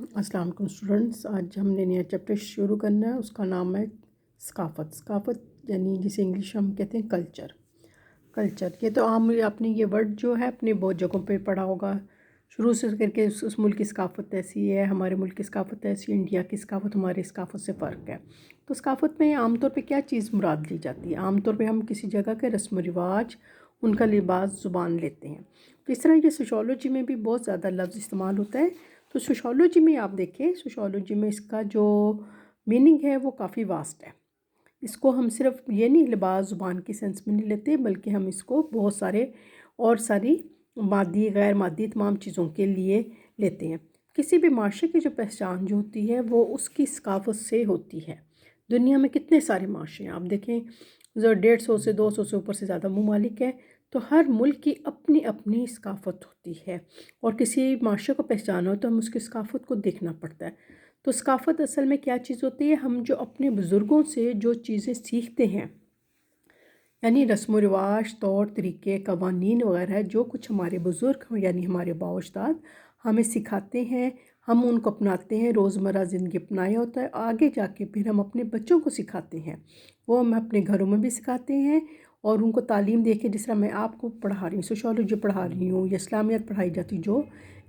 السلام علیکم اسٹوڈنٹس، آج ہم نے نیا چیپٹر شروع کرنا ہے. اس کا نام ہے ثقافت. ثقافت یعنی جسے انگلش ہم کہتے ہیں کلچر. یہ تو عام آپ نے یہ ورڈ جو ہے اپنے بہت جگہوں پہ پڑھا ہوگا شروع سے کر کے. اس ملک کی ثقافت ایسی ہے، ہمارے ملک کی ثقافت ایسی، انڈیا کی ثقافت ہماری ثقافت سے فرق ہے. تو ثقافت میں عام طور پہ کیا چیز مراد لی جاتی ہے؟ عام طور پہ ہم کسی جگہ کے رسم و رواج، ان کا لباس، زبان لیتے ہیں. تو اس طرح یہ سوشیولوجی میں بھی بہت زیادہ لفظ استعمال ہوتا ہے. تو سوشیولوجی میں آپ دیکھیں، سوشیولوجی میں اس کا جو میننگ ہے وہ کافی واسٹ ہے. اس کو ہم صرف یہ نہیں لباس زبان کی سینس میں نہیں لیتے، بلکہ ہم اس کو بہت ساری مادی غیر مادی تمام چیزوں کے لیے لیتے ہیں. کسی بھی معاشرے کی جو پہچان جو ہوتی ہے وہ اس کی ثقافت سے ہوتی ہے. دنیا میں کتنے سارے معاشرے ہیں آپ دیکھیں، 150 سے 200 سے اوپر سے زیادہ ممالک ہیں. تو ہر ملک کی اپنی اپنی ثقافت ہوتی ہے، اور کسی معاشرے کو پہچانا ہو تو ہم اس کی ثقافت کو دیکھنا پڑتا ہے. تو ثقافت اصل میں کیا چیز ہوتی ہے؟ ہم جو اپنے بزرگوں سے جو چیزیں سیکھتے ہیں، یعنی رسم و رواج، طور طریقے، قوانین وغیرہ، جو کچھ ہمارے بزرگ یعنی ہمارے باؤ اجداد ہمیں سکھاتے ہیں، ہم ان کو اپناتے ہیں، روزمرہ زندگی اپنایا ہوتا ہے. آگے جا کے پھر ہم اپنے بچوں کو سکھاتے ہیں، وہ ہم اپنے گھروں میں بھی سکھاتے ہیں، اور ان کو تعلیم دے کے، جس طرح میں آپ کو پڑھا رہی ہوں، سوشیولوجی پڑھا رہی ہوں یا اسلامیات پڑھائی جاتی، جو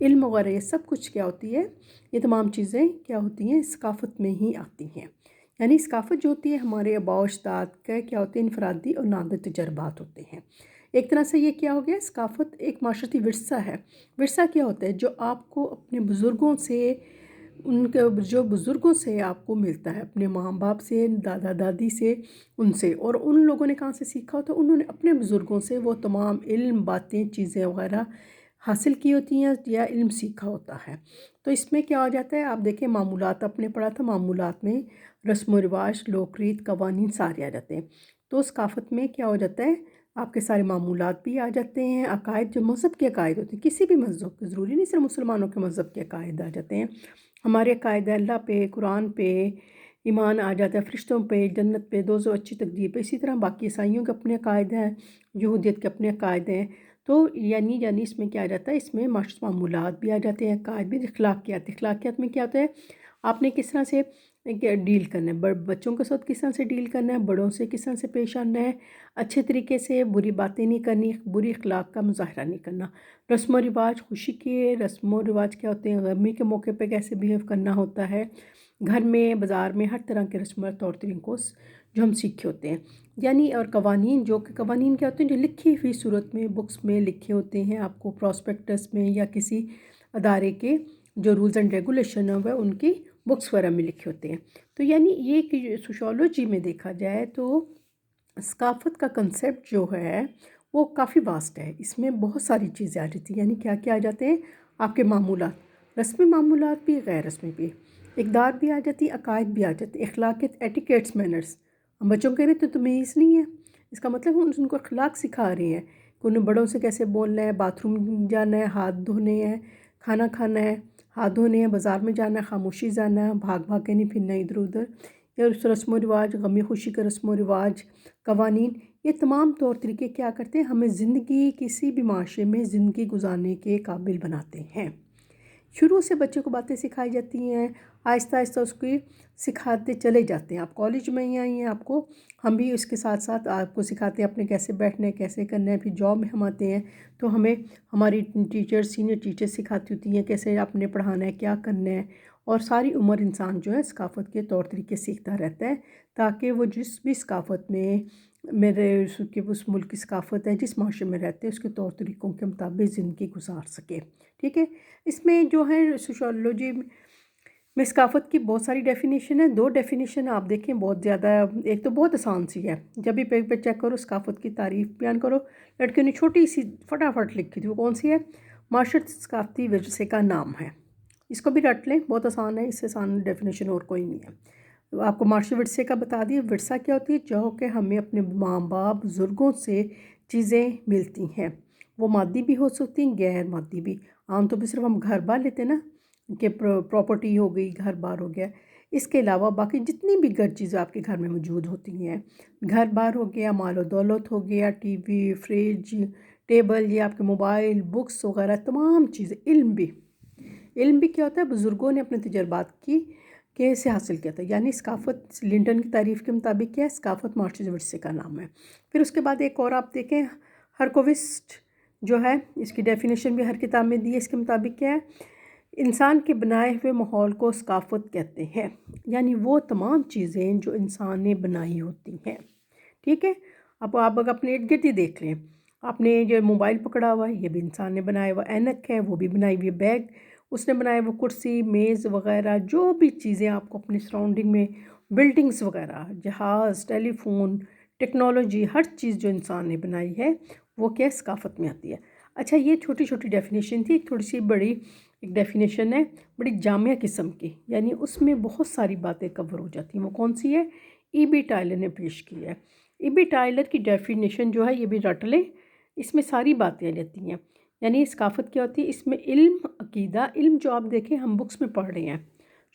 علم وغیرہ یہ سب کچھ کیا ہوتی ہے، یہ تمام چیزیں کیا ہوتی ہیں؟ ثقافت میں ہی آتی ہیں. یعنی ثقافت جو ہوتی ہے ہمارے آباء و اجداد کا کیا ہوتے ہیں؟ انفرادی اور نادر تجربات ہوتے ہیں. ایک طرح سے یہ کیا ہو گیا؟ ثقافت ایک معاشرتی ورثہ ہے. ورثہ کیا ہوتا ہے؟ جو آپ کو اپنے بزرگوں سے، ان کے جو بزرگوں سے آپ کو ملتا ہے، اپنے ماں باپ سے، دادا دادی سے، ان سے. اور ان لوگوں نے کہاں سے سیکھا ہوتا ہے؟ انہوں نے اپنے بزرگوں سے وہ تمام علم، باتیں، چیزیں وغیرہ حاصل کی ہوتی ہیں یا علم سیکھا ہوتا ہے. تو اس میں کیا ہو جاتا ہے؟ آپ دیکھیں، معمولات آپ نے پڑھا تھا، معمولات میں رسم و رواج، لوک ریت، قوانین سارے آ جاتے ہیں. تو ثقافت میں کیا ہو جاتا ہے؟ آپ کے سارے معمولات بھی آ جاتے ہیں. عقائد، جو مذہب کے عقائد ہوتے ہیں، کسی بھی مذہب کے، ضروری نہیں صرف مسلمانوں کے مذہب کے عقائد آ جاتے ہیں. ہمارے عقائد اللہ پہ، قرآن پہ ایمان آ جاتا ہے، فرشتوں پہ، جنت پہ، دوزخ، اچھی تقدیر پہ. اسی طرح باقی عیسائیوں کے اپنے عقائد ہیں، یہودیت کے اپنے عقائد ہیں. تو یعنی اس میں کیا آ جاتا ہے؟ اس میں معمولات بھی آ جاتے ہیں، عقائد بھی. اخلاقیات میں کیا ہوتا ہے؟ آپ نے کس طرح سے ڈیل کرنا ہے، بچوں کے ساتھ کس طرح سے ڈیل کرنا ہے، بڑوں سے کس طرح سے پیش آنا ہے، اچھے طریقے سے، بری باتیں نہیں کرنی، بری اخلاق کا مظاہرہ نہیں کرنا. رسم و رواج، خوشی کے رسم و رواج کیا ہوتے ہیں؟ غمی کے موقع پہ کیسے بیہیو کرنا ہوتا ہے، گھر میں، بازار میں، ہر طرح کے رسم و طور طریقوں جو ہم سیکھے ہوتے ہیں. یعنی اور قوانین، جو کہ قوانین کیا ہوتے ہیں؟ جو لکھی ہوئی صورت میں بکس میں لکھے ہوتے ہیں، آپ کو پراسپیکٹس میں یا کسی ادارے کے جو رولز اینڈ ریگولیشن ہوئے ان کی بکس وغیرہ میں لکھے ہوتے ہیں. تو یعنی یہ کہ سوشیولوجی میں دیکھا جائے تو ثقافت کا کنسیپٹ جو ہے وہ کافی واسٹ ہے. اس میں بہت ساری چیزیں آ جاتی ہیں. یعنی کیا کیا آ جاتے ہیں؟ آپ کے معمولات، رسمی معمولات بھی، غیر رسمی بھی، اقدار بھی آ جاتی، عقائد بھی آ جاتی، اخلاقیات، ایٹیکیٹس، مینرز. ہم بچوں کہہ رہے تو تمیز نہیں ہے، اس کا مطلب ہم ان کو اخلاق سکھا رہے ہیں کہ انہیں بڑوں سے کیسے بولنا ہے، باتھ روم جانا ہے، ہاتھ دھونے ہیں، کھانا کھانا ہے، ہاتھ دھونے ہیں، بازار میں جانا ہے، خاموشی جانا ہے، بھاگ بھاگ کے نہیں پھرنا ادھر ادھر. یا رسم و رواج، غمی خوشی کا رسم و رواج، قوانین، یہ تمام طور طریقے کیا کرتے ہیں؟ ہمیں زندگی، کسی بھی معاشرے میں زندگی گزارنے کے قابل بناتے ہیں. شروع سے بچے کو باتیں سکھائی جاتی ہیں، آہستہ آہستہ اس کی سکھاتے چلے جاتے ہیں. آپ کالج میں ہی آئی ہیں، آپ کو ہم بھی اس کے ساتھ ساتھ آپ کو سکھاتے ہیں اپنے کیسے بیٹھنا ہے، کیسے کرنا ہے. پھر جاب میں ہم آتے ہیں تو ہمیں ہماری ٹیچر، سینئر ٹیچر سکھاتی ہوتی ہیں کیسے آپ نے پڑھانا ہے، کیا کرنا ہے. اور ساری عمر انسان جو ہے ثقافت کے طور طریقے سیکھتا رہتا ہے، تاکہ وہ جس بھی ثقافت میں اس ملک کی ثقافت ہے، جس معاشرے میں رہتے ہیں، اس کے طور طریقوں کے مطابق زندگی گزار سکے. ٹھیک ہے. اس میں جو ہے سوشیولوجی میں ثقافت کی بہت ساری ڈیفینیشن ہے. 2 ڈیفینیشن آپ دیکھیں بہت زیادہ. ایک تو بہت آسان سی ہے، جب بھی پیج پہ چیک کرو، ثقافت کی تعریف بیان کرو. لڑکیوں نے چھوٹی سی فٹافٹ لکھی تھی، وہ کون سی ہے؟ معاشرت ثقافتی ورثے کا نام ہے. اس کو بھی رٹ لیں، بہت آسان ہے، اس سے آسان ڈیفینیشن اور کوئی نہیں ہے. آپ کو معاشرے ورثے کا بتا دیے. ورثہ کیا ہوتی ہے؟ جو کہ ہمیں اپنے ماں باپ، بزرگوں سے چیزیں ملتی ہیں. وہ مادی بھی ہو سکتی ہیں، غیر مادی بھی. عام طور پہ صرف ہم گھر بار لیتے ہیں نا، کہ پراپرٹی ہو گئی، گھر بار ہو گیا. اس کے علاوہ باقی جتنی بھی گھر چیزیں آپ کے گھر میں موجود ہوتی ہیں، گھر بار ہو گیا، مال و دولت ہو گیا، ٹی وی، فریج، ٹیبل، یہ آپ کے موبائل، بکس وغیرہ تمام چیزیں، علم بھی. علم بھی کیا ہوتا ہے، بزرگوں نے اپنے تجربات کی کیسے حاصل کیا تھا. یعنی ثقافت لنٹن کی تعریف کے مطابق کیا ہے، ثقافت معاشرتی ورثے کا نام ہے. پھر اس کے بعد ایک اور آپ دیکھیں، ہرکووسٹ جو ہے اس کی ڈیفینیشن بھی ہر کتاب میں دی ہے. اس کے مطابق کیا ہے، انسان کے بنائے ہوئے ماحول کو ثقافت کہتے ہیں. یعنی وہ تمام چیزیں جو انسان نے بنائی ہوتی ہیں. ٹھیک ہے، اب آپ اپنے ارد گرد ہی دیکھ لیں. آپ نے جو موبائل پکڑا ہوا ہے یہ بھی انسان نے بنایا ہوا، اینک ہے وہ بھی بنائی ہوئی، بیگ اس نے بنایا ہوا، کرسی میز وغیرہ جو بھی چیزیں آپ کو اپنے سراؤنڈنگ میں، بلڈنگز وغیرہ، جہاز، ٹیلی فون، ٹیکنالوجی، ہر چیز جو انسان نے بنائی ہے وہ کیا ثقافت میں آتی ہے. اچھا، یہ چھوٹی چھوٹی ڈیفینیشن تھی. تھوڑی سی بڑی ایک ڈیفینیشن ہے بڑی جامع قسم کی، یعنی اس میں بہت ساری باتیں کور ہو جاتی ہیں. وہ کون سی ہے؟ ای بی ٹائلر نے پیش کی ہے. ای بی ٹائلر کی ڈیفینیشن جو ہے یہ بھی رٹ لیں، اس میں ساری باتیں آ جاتی ہیں. یعنی ثقافت کیا ہوتی ہے، اس میں علم، عقیدہ. علم جو آپ دیکھیں ہم بکس میں پڑھ رہے ہیں،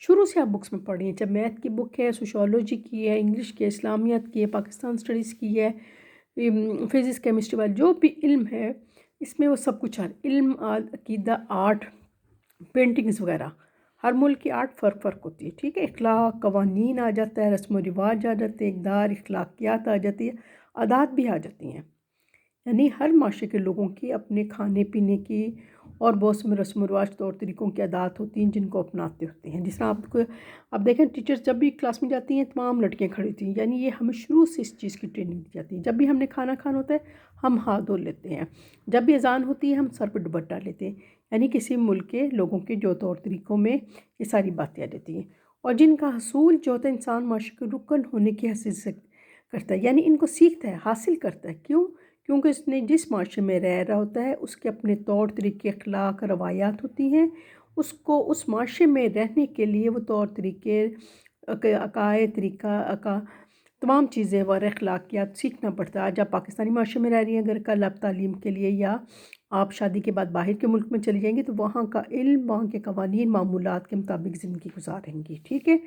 شروع سے آپ بکس میں پڑھ رہی ہیں، چاہے میتھ کی بک ہے، سوشولوجی کی ہے، انگلش کی ہے، اسلامیات کی ہے، پاکستان اسٹڈیز کی ہے، فزکس کیمسٹری والا جو بھی علم ہے اس میں وہ سب کچھ ہے. علم، عقیدہ، آرٹ، پینٹنگز وغیرہ. ہر ملک کی آرٹ فرق ہوتی ہے. ٹھیک ہے، اخلاق، قوانین آ جاتا ہے، رسم و رواج آ جاتے ہیں، اقدار، اخلاقیات آ جاتی ہے، عادات بھی آ جاتی ہیں. یعنی ہر معاشرے کے لوگوں کی اپنے کھانے پینے کی اور بہت سے رسم و رواج، طور طریقوں کی عادات ہوتی ہیں جن کو اپناتے ہوتے ہیں. جس طرح آپ دیکھیں ٹیچرز جب بھی کلاس میں جاتی ہیں تمام لڑکیاں کھڑی ہوتی ہیں. یعنی یہ ہمیں شروع سے اس چیز کی ٹریننگ دی جاتی ہے. جب بھی ہم نے کھانا کھانا ہوتا ہے ہم ہاتھ دھو لیتے ہیں، جب بھی اذان ہوتی ہے ہم سر پہ دوپٹہ لیتے ہیں. یعنی کسی ملک کے لوگوں کے جو طور طریقوں میں یہ ساری باتیں آ جاتی ہیں، اور جن کا حصول جو ہوتا ہے انسان معاشرے کے رکن ہونے کی حیثیت سے کرتا ہے. یعنی ان کو سیکھتا ہے، حاصل کرتا ہے. کیوں؟ کیونکہ اس نے جس معاشرے میں رہ رہا ہوتا ہے اس کے اپنے طور طریقے، اخلاق، روایات ہوتی ہیں. اس کو اس معاشرے میں رہنے کے لیے وہ طور طریقے، عقائد، تمام چیزیں اور اخلاقیات سیکھنا پڑتا ہے. آج آپ پاکستانی معاشرے میں رہ رہی ہیں، اگر کل آپ تعلیم کے لیے یا آپ شادی کے بعد باہر کے ملک میں چلی جائیں گی تو وہاں کا علم، وہاں کے قوانین، معمولات کے مطابق زندگی گزاریں گی. ٹھیک ہے،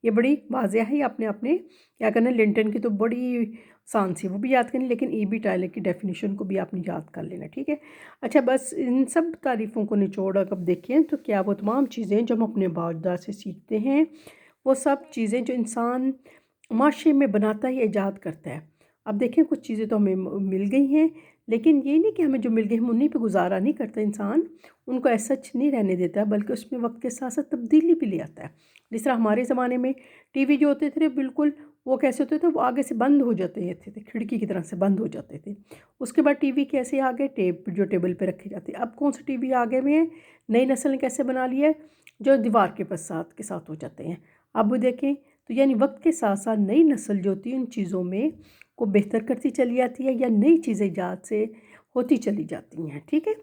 یہ بڑی واضح ہے. اپنے کیا کرنا، لنٹن کی تو بڑی آسان سی وہ بھی یاد کریں، لیکن ای بی ٹائلر کی ڈیفینیشن کو بھی آپ نے یاد کر لینا. ٹھیک ہے. اچھا، بس ان سب تعریفوں کو نچوڑ اب دیکھیں تو کیا وہ تمام چیزیں جو ہم اپنے باجداد سے سیکھتے ہیں وہ سب چیزیں جو انسان معاشرے میں بناتا ہے، ایجاد کرتا ہے. اب دیکھیں کچھ چیزیں تو ہمیں مل گئی ہیں، لیکن یہ نہیں کہ ہمیں جو مل گئی ہم انہیں پہ گزارا نہیں کرتا. انسان ان کو ایسا نہیں رہنے دیتا، بلکہ اس میں وقت کے ساتھ ساتھ تبدیلی بھی لے آتا ہے. جس طرح ہمارے زمانے میں ٹی وی جو ہوتے تھے بالکل وہ کیسے ہوتے تھے، وہ آگے سے بند ہو جاتے تھے، کھڑکی کی طرح سے بند ہو جاتے تھے. اس کے بعد ٹی وی کیسے آ گئے، ٹیپ جو ٹیبل پہ رکھے جاتے. اب کون سے ٹی وی آگے میں ہیں، نئی نسل نے کیسے بنا لیا ہے، جو دیوار کے ساتھ ہو جاتے ہیں. اب وہ دیکھیں تو یعنی وقت کے ساتھ ساتھ نئی نسل جو ہوتی ہے ان چیزوں میں کو بہتر کرتی چلی جاتی ہے، یا نئی چیزیں ایجاد سے ہوتی چلی جاتی ہیں. ٹھیک ہے،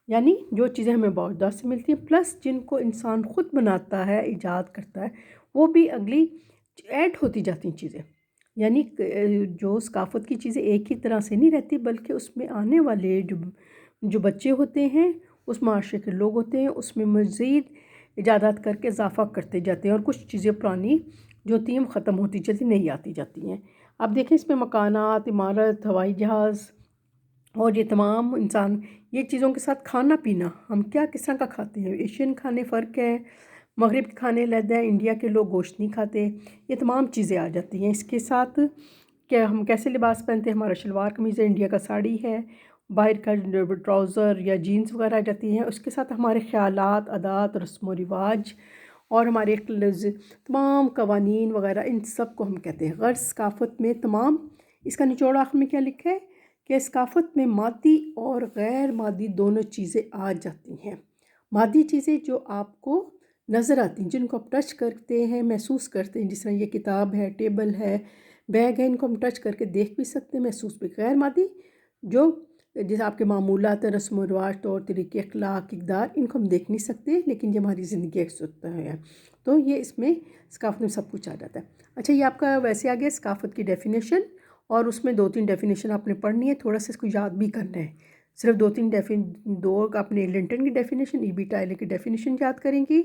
یعنی جو چیزیں ہمیں باجداد سے ملتی ہیں پلس جن کو انسان خود بناتا ہے، ایجاد کرتا ہے، وہ بھی اگلی ایڈ ہوتی جاتی ہیں چیزیں. یعنی جو ثقافت کی چیزیں ایک ہی طرح سے نہیں رہتی، بلکہ اس میں آنے والے جو بچے ہوتے ہیں، اس معاشرے کے لوگ ہوتے ہیں، اس میں مزید ایجادات کر کے اضافہ کرتے جاتے ہیں، اور کچھ چیزیں پرانی جو ہوتی ہیں ختم ہوتی چلتی نہیں آتی جاتی ہیں. اب دیکھیں اس میں مکانات، عمارت، ہوائی جہاز اور یہ تمام انسان یہ چیزوں کے ساتھ کھانا پینا، ہم کیا کس طرح کا کھاتے ہیں. ایشین کھانے فرق ہے، مغرب کے کھانے علیحدہ ہے، انڈیا کے لوگ گوشت نہیں کھاتے. یہ تمام چیزیں آ جاتی ہیں. اس کے ساتھ کہ ہم کیسے لباس پہنتے ہیں، ہمارا شلوار قمیض ہے، انڈیا کا ساڑی ہے، باہر کا ٹراؤزر یا جینز وغیرہ آ جاتی ہیں. اس کے ساتھ ہمارے خیالات، عادات، رسم و رواج اور ہمارے تمام قوانین وغیرہ، ان سب کو ہم کہتے ہیں غرض. ثقافت میں تمام اس کا نچوڑ آخر میں کیا لکھا ہے کہ ثقافت میں مادی اور غیر مادی دونوں چیزیں آ جاتی ہیں. مادی چیزیں جو آپ کو نظر آتی ہیں، جن کو آپ ٹچ کرتے ہیں، محسوس کرتے ہیں، جس طرح یہ کتاب ہے، ٹیبل ہے، بیگ ہے، ان کو ہم ٹچ کر کے دیکھ بھی سکتے ہیں، محسوس بھی. غیر مادی جو جیسے آپ کے معمولات، رسم و رواج، طور طریقے، اخلاق، اقدار، ان کو ہم دیکھ نہیں سکتے لیکن یہ ہماری زندگی ایک ہوتا ہے. تو یہ اس میں ثقافت میں سب کچھ آ جاتا ہے. اچھا، یہ آپ کا ویسے آ گیا ثقافت کی ڈیفینیشن، اور اس میں 2-3 ڈیفینیشن آپ نے پڑھنی ہے، تھوڑا سا اس کو یاد بھی کرنا ہے. صرف دو اپنے لنٹن کی ڈیفینیشن، ای بی ٹائلر کی ڈیفینیشن یاد کریں گی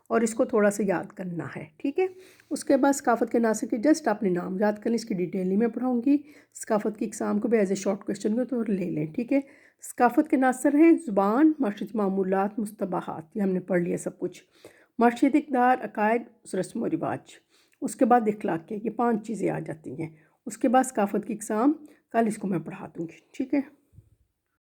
اور اس کو تھوڑا سا یاد کرنا ہے، ٹھیک ہے۔ اس کے بعد ثقافت کے عناصر کے جسٹ اپنے نام یاد کر لیں، اس کی ڈیٹیل میں پڑھاؤں گی۔ ثقافت کی اقسام کو بھی ایز اے شارٹ کویسچن کو تو لے لیں، ٹھیک ہے۔ ثقافت کے عناصر ہیں زبان، معاشرتی معمولات، مصطلحات، یہ ہم نے پڑھ لیا سب کچھ۔ معاشرتی اقدار، عقائد، رسم و رواج، اس کے بعد اخلاقیات، یہ 5 چیزیں آ جاتی ہیں۔ اس کے بعد ثقافت کی اقسام، کل اس کو میں پڑھا دوں گی، ٹھیک ہے۔